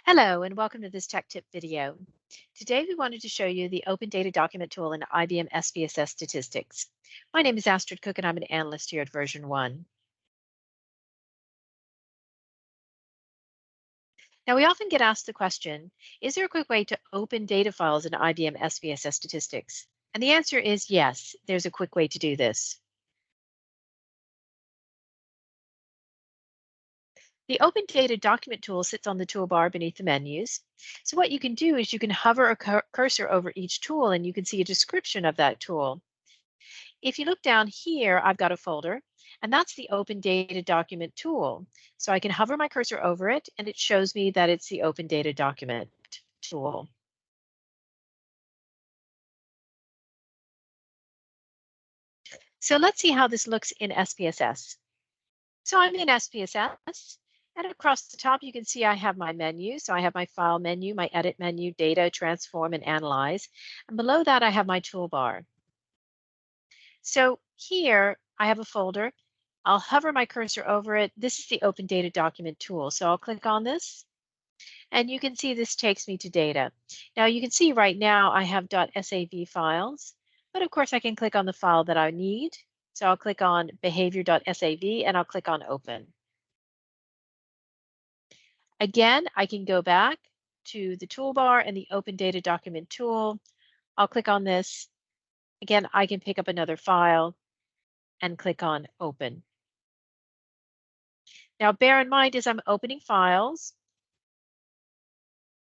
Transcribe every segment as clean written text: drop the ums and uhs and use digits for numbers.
Hello and welcome to this tech tip video. Today we wanted to show you the Open Data Document tool in IBM SPSS Statistics. My name is Astrid Cook and I'm an analyst here at version 1. Now we often get asked the question, is there a quick way to open data files in IBM SPSS Statistics? And the answer is yes, there's a quick way to do this. The Open Data Document tool sits on the toolbar beneath the menus. So what you can do is you can hover a cursor over each tool and you can see a description of that tool. If you look down here, I've got a folder, and that's the Open Data Document tool. So I can hover my cursor over it, and it shows me that it's the Open Data Document tool. So let's see how this looks in SPSS. So I'm in SPSS, and across the top, you can see I have my menu. So I have my File menu, my Edit menu, Data, Transform, and Analyze. And below that, I have my toolbar. So here I have a folder. I'll hover my cursor over it. This is the Open Data Document tool. So I'll click on this and you can see this takes me to data. Now you can see right now I have .sav files, but of course I can click on the file that I need. So I'll click on behavior.sav and I'll click on open. Again, I can go back to the toolbar and the Open Data Document tool. I'll click on this. Again, I can pick up another file and click on open. Now bear in mind as I'm opening files,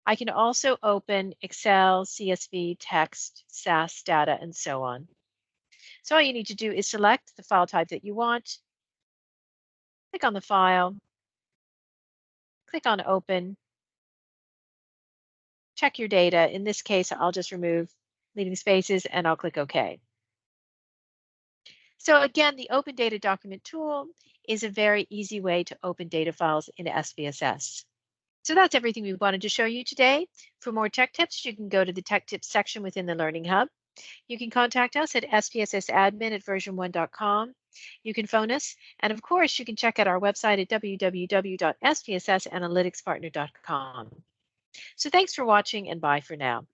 I can also open Excel, CSV, text, SAS data, and so on. So all you need to do is select the file type that you want, click on the file, click on open, check your data. In this case, I'll just remove leaving spaces and I'll click OK. So again, the Open Data Document tool is a very easy way to open data files in SPSS. So that's everything we wanted to show you today. For more tech tips, you can go to the Tech Tips section within the Learning Hub. You can contact us at spssadmin@version1.com. You can phone us. And of course, you can check out our website at www.spssanalyticspartner.com. So thanks for watching and bye for now.